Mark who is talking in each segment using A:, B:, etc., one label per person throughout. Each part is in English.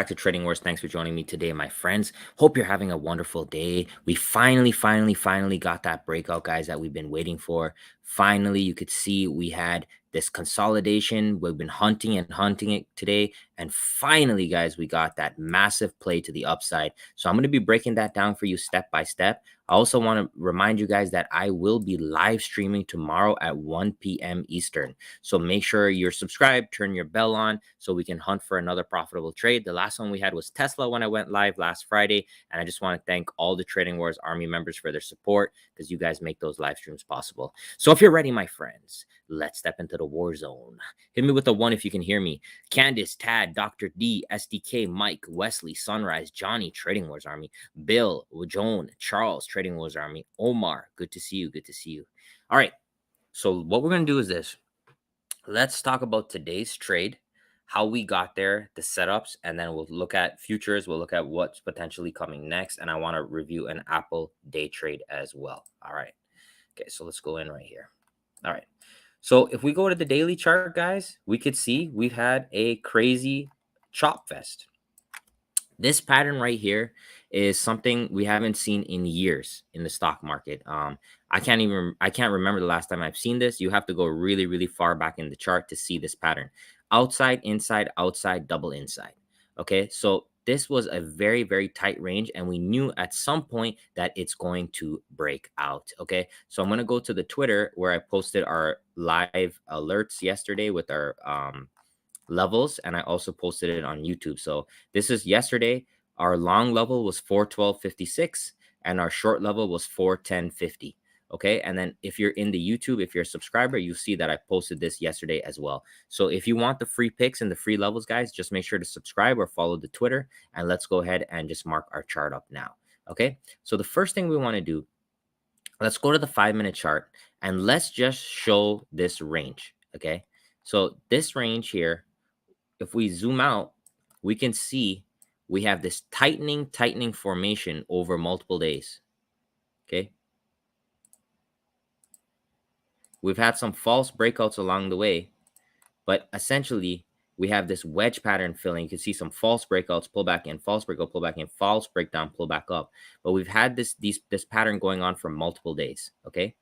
A: back to Trading Wars. Thanks for joining me today, my friends. Hope you're having a wonderful day. We finally got that breakout, guys, that we've been waiting for. Finally, you could see we had this consolidation. We've been hunting and hunting it today. And finally, guys, we got that massive play to the upside. So I'm going to be breaking that down for you step by step. I also want to remind you guys that I will be live streaming tomorrow at 1 p.m. Eastern. So make sure you're subscribed, turn your bell on so we can hunt for another profitable trade. The last one we had was Tesla when I went live last Friday. And I just want to thank all the Trading Wars Army members for their support because you guys make those live streams possible. So if you're ready, my friends, let's step into the war zone. Hit me with a 1 if you can hear me. Candace, Tad, Dr. D, SDK, Mike, Wesley, Sunrise, Johnny, Trading Wars Army, Bill, Joan, Charles, Trading Wars Army, Omar, good to see you. Good to see you. All right. So what we're going to do is this. Let's talk about today's trade, how we got there, the setups, and then we'll look at futures. We'll look at what's potentially coming next. And I want to review an Apple day trade as well. All right. Okay. So let's go in right here. All right. So if we go to the daily chart, guys, we could see we've had a crazy chop fest. This pattern right here is something we haven't seen in years in the stock market. I can't remember the last time I've seen this. You have to go really, really far back in the chart to see this pattern. Outside, inside, outside, double inside. Okay, so this was a very, very tight range, and we knew at some point that it's going to break out. Okay, so I'm going to go to the Twitter where I posted our live alerts yesterday with our levels, and I also posted it on YouTube. So this is yesterday. Our long level was 412.56 and our short level was 410.50. Okay, and then if you're in the YouTube, if you're a subscriber, you see that I posted this yesterday as well. So if you want the free picks and the free levels, guys, just make sure to subscribe or follow the Twitter, and let's go ahead and just mark our chart up now. Okay, so the first thing we want to do, let's go to the 5-minute chart and let's just show this range. Okay, so this range here, if we zoom out, we can see we have this tightening formation over multiple days. Okay. We've had some false breakouts along the way, but essentially we have this wedge pattern filling. You can see some false breakouts, pull back in, false breakout, pull back in, false breakdown, pull back up. But we've had this pattern going on for multiple days. Okay.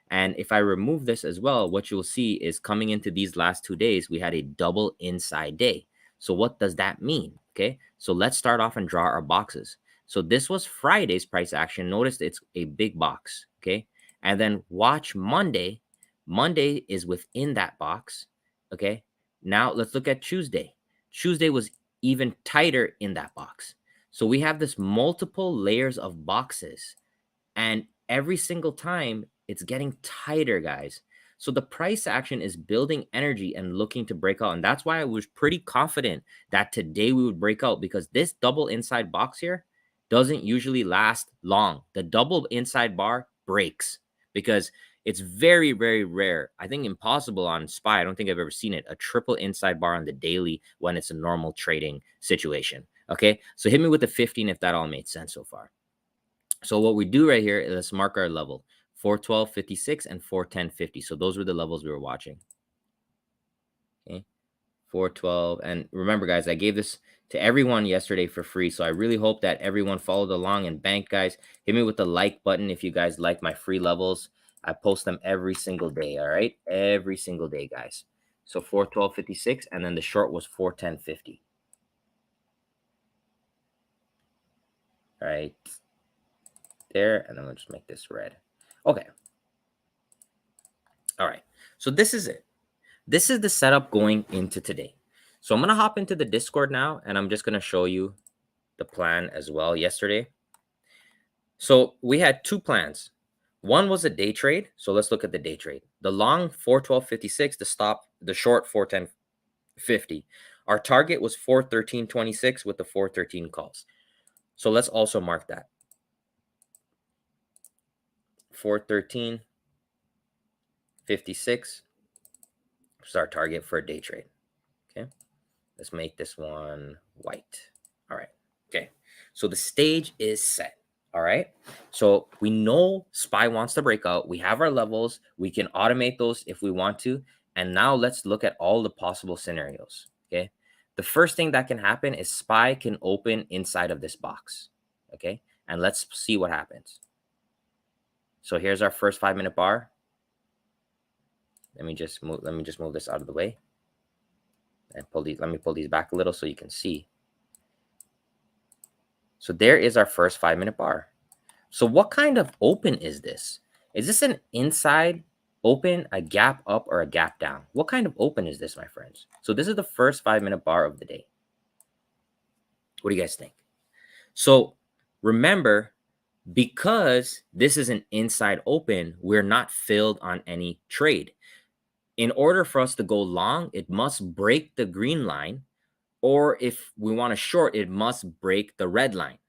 A: And if I remove this as well, what you'll see is coming into these last 2 days, we had a double inside day. So what does that mean? Okay, so let's start off and draw our boxes. So this was Friday's price action. Notice it's a big box. Okay, and then watch Monday. Monday is within that box. Okay, now let's look at Tuesday. Tuesday was even tighter in that box. So we have this multiple layers of boxes, and every single time it's getting tighter, guys. So the price action is building energy and looking to break out. And that's why I was pretty confident that today we would break out, because this double inside box here doesn't usually last long. The double inside bar breaks because it's very, very rare. I think impossible on SPY. I don't think I've ever seen it. A triple inside bar on the daily when it's a normal trading situation. Okay, so hit me with the 15 if that all made sense so far. So what we do right here is let's mark our level. 412.56 and 410.50. So those were the levels we were watching. Okay, 412. And remember, guys, I gave this to everyone yesterday for free. So I really hope that everyone followed along and banked, guys. Hit me with the like button if you guys like my free levels. I post them every single day. All right, every single day, guys. So 412.56, and then the short was 410.50. All right, there, and then we'll just make this red. Okay. All right, so this is it. This is the setup going into today. So I'm going to hop into the Discord now, and I'm just going to show you the plan as well yesterday. So we had two plans. One was a day trade. So let's look at the day trade. The long 412.56, the stop, the short 410.50. Our target was 413.26 with the 413 calls. So let's also mark that. 413.56 is our target for a day trade. Okay, let's make this one white. All right. Okay, so the stage is set. All right, so we know SPY wants to break out. We have our levels. We can automate those if we want to. And now let's look at all the possible scenarios. Okay, the first thing that can happen is SPY can open inside of this box. Okay, and let's see what happens. So here's our first 5-minute bar. Let me just move this out of the way and let me pull these back a little so you can see. So there is our first 5-minute bar. So what kind of open is this? Is this an inside open, a gap up, or a gap down? What kind of open is this, my friends? So this is the first 5-minute bar of the day. What do you guys think? So remember, because this is an inside open, we're not filled on any trade. In order for us to go long, it must break the green line, or if we want to short, it must break the red line.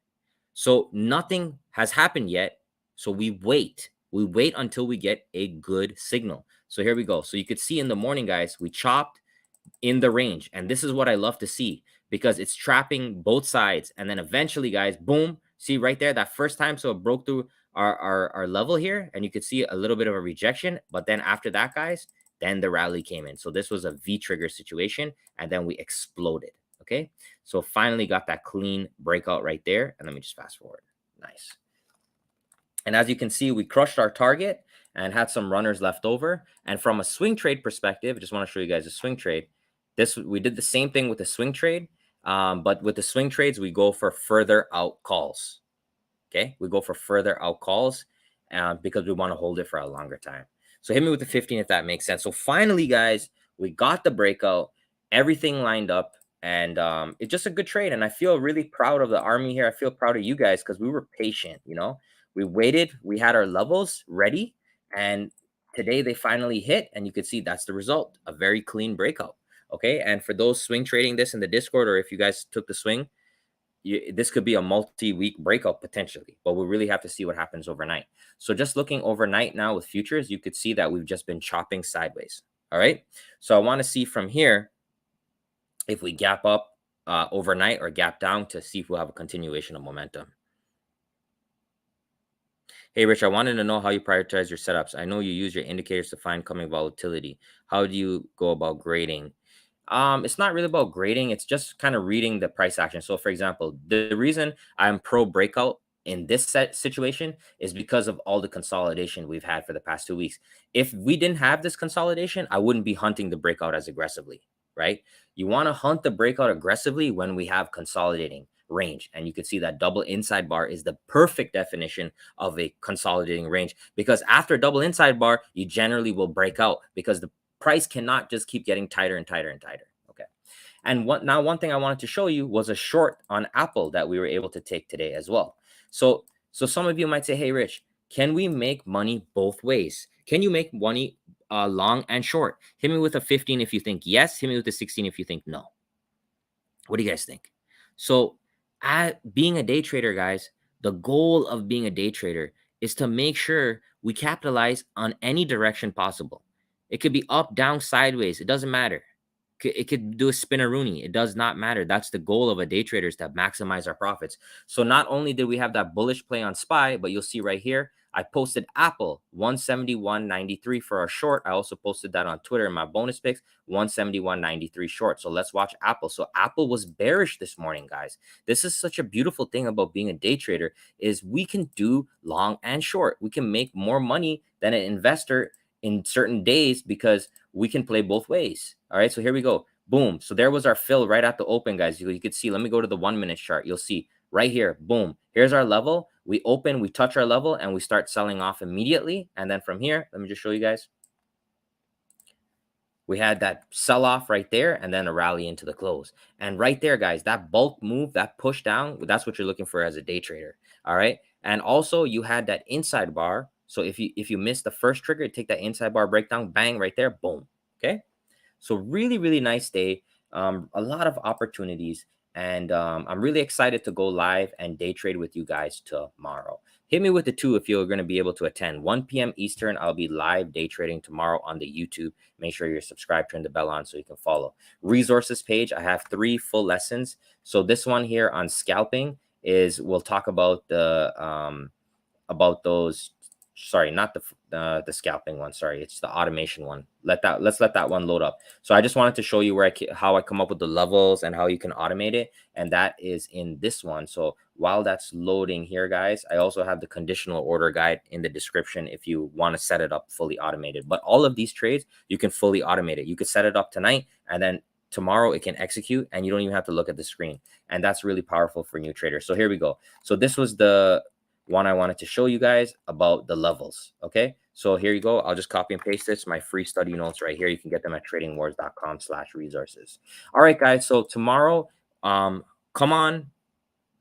A: So nothing has happened yet. So we wait. We wait until we get a good signal. So here we go. So you could see in the morning, guys, we chopped in the range. And this is what I love to see because it's trapping both sides. And then eventually, guys, boom, see right there, that first time. So it broke through our level here. And you could see a little bit of a rejection. But then after that, guys, then the rally came in. So this was a V trigger situation. And then we exploded. Okay. So finally got that clean breakout right there. And let me just fast forward. Nice. And as you can see, we crushed our target and had some runners left over. And from a swing trade perspective, I just want to show you guys a swing trade. We did the same thing with the swing trade, but with the swing trades, we go for further out calls. Okay, we go for further out calls because we want to hold it for a longer time. So hit me with the 15 if that makes sense. So finally, guys, we got the breakout, everything lined up, and it's just a good trade. And I feel really proud of the army here. I feel proud of you guys because we were patient. You know, we waited, we had our levels ready, and today they finally hit, and you can see that's the result, a very clean breakout. Okay, and for those swing trading this in the Discord, or if you guys took the swing, this could be a multi-week breakout potentially, but we really have to see what happens overnight. So just looking overnight now with futures, you could see that we've just been chopping sideways. All right, so I want to see from here if we gap up overnight or gap down to see if we'll have a continuation of momentum. Hey, Rich, I wanted to know how you prioritize your setups. I know you use your indicators to find coming volatility. How do you go about grading? It's not really about grading. It's just kind of reading the price action. So for example, the reason I'm pro breakout in this situation is because of all the consolidation we've had for the past 2 weeks. If we didn't have this consolidation, I wouldn't be hunting the breakout as aggressively, right? You want to hunt the breakout aggressively when we have consolidating range. And you can see that double inside bar is the perfect definition of a consolidating range, because after double inside bar, you generally will break out because the price cannot just keep getting tighter and tighter and tighter. Okay. And one thing I wanted to show you was a short on Apple that we were able to take today as well. So some of you might say, hey, Rich, can we make money both ways? Can you make money long and short? Hit me with a 15 if you think yes. Hit me with a 16 if you think no. What do you guys think? So being a day trader, guys, the goal of being a day trader is to make sure we capitalize on any direction possible. It could be up, down, sideways. It doesn't matter. It could do a spinneroonie. It does not matter. That's the goal of a day trader, is to maximize our profits. So not only did we have that bullish play on SPY, but you'll see right here, I posted Apple 171.93 for our short. I also posted that on Twitter in my bonus picks, 171.93 short. So let's watch Apple. So Apple was bearish this morning, guys. This is such a beautiful thing about being a day trader, is we can do long and short. We can make more money than an investor in certain days because we can play both ways. All right, so here we go. Boom. So there was our fill right at the open, guys. You could see, let me go to the 1 minute chart. You'll see right here, boom. Here's our level. We open, we touch our level, and we start selling off immediately. And then from here, let me just show you guys. We had that sell off right there and then a rally into the close. And right there, guys, that bulk move, that push down, that's what you're looking for as a day trader. All right. And also you had that inside bar. So if you miss the first trigger, take that inside bar breakdown, bang, right there, boom. Okay. So really, really nice day. A lot of opportunities. And I'm really excited to go live and day trade with you guys tomorrow. Hit me with the 2 if you're going to be able to attend. 1 p.m. Eastern, I'll be live day trading tomorrow on the YouTube. Make sure you're subscribed, turn the bell on so you can follow. Resources page, I have 3 full lessons. So this one here on scalping is, we'll talk about the about those sorry, not the scalping one. Sorry, it's the automation one. Let's let that one load up. So I just wanted to show you how I come up with the levels and how you can automate it, and that is in this one. So while that's loading here, guys, I also have the conditional order guide in the description if you want to set it up fully automated. But all of these trades, you can fully automate it. You could set it up tonight, and then tomorrow it can execute, and you don't even have to look at the screen. And that's really powerful for new traders. So here we go. So this was the one I wanted to show you guys about the levels. Okay, so here you go. I'll just copy and paste this. My free study notes right here. You can get them at tradingwars.com/resources. All right, guys. So tomorrow, come on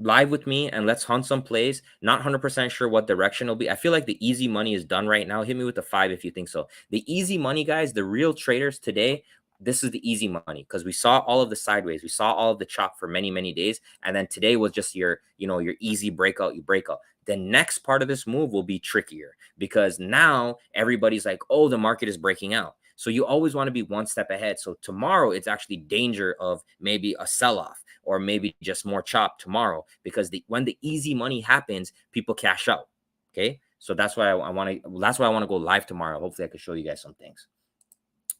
A: live with me and let's hunt some plays. Not 100% sure what direction will be. I feel like the easy money is done right now. Hit me with the 5 if you think so. The easy money, guys, the real traders today, this is the easy money because we saw all of the sideways. We saw all of the chop for many, many days. And then today was just your easy breakout. You break out. The next part of this move will be trickier because now everybody's like, oh, the market is breaking out. So you always want to be one step ahead. So tomorrow it's actually danger of maybe a sell-off or maybe just more chop tomorrow because when the easy money happens, people cash out. Okay. So that's why I want to go live tomorrow. Hopefully I can show you guys some things.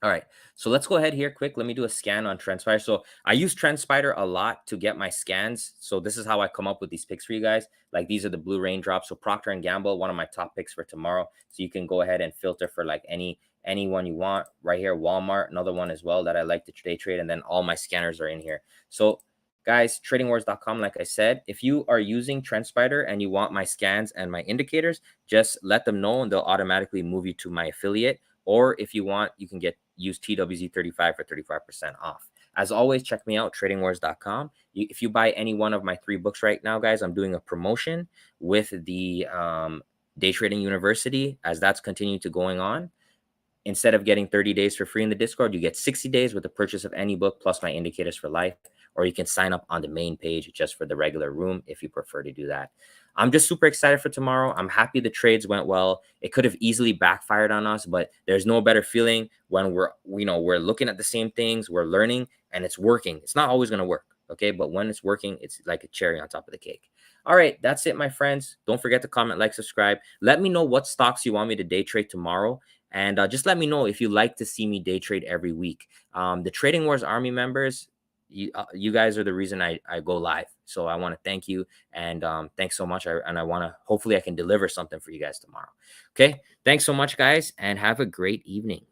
A: All right, so let's go ahead here quick. Let me do a scan on Trendspider. So I use Trendspider a lot to get my scans. So this is how I come up with these picks for you guys. Like these are the blue raindrops. So Procter and Gamble, one of my top picks for tomorrow. So you can go ahead and filter for like anyone you want. Right here, Walmart, another one as well that I like to day trade. And then all my scanners are in here. So guys, tradingwars.com, like I said, if you are using Trendspider and you want my scans and my indicators, just let them know and they'll automatically move you to my affiliate. Or if you want, you can use TWZ35 for 35% off. As always, check me out, tradingwars.com. If you buy any one of my 3 books right now, guys, I'm doing a promotion with the Day Trading University as that's continuing to going on. Instead of getting 30 days for free in the Discord, you get 60 days with the purchase of any book plus my indicators for life. Or you can sign up on the main page just for the regular room if you prefer to do that. I'm just super excited for tomorrow. I'm happy the trades went well. It could have easily backfired on us, but there's no better feeling when we're looking at the same things, we're learning, and it's working. It's not always going to work, okay? But when it's working, it's like a cherry on top of the cake. All right, that's it, my friends. Don't forget to comment, like, subscribe. Let me know what stocks you want me to day trade tomorrow. And just let me know if you like to see me day trade every week. The Trading Wars Army members, you guys are the reason I go live. So I want to thank you and thanks so much. Hopefully I can deliver something for you guys tomorrow. Okay. Thanks so much, guys, and have a great evening.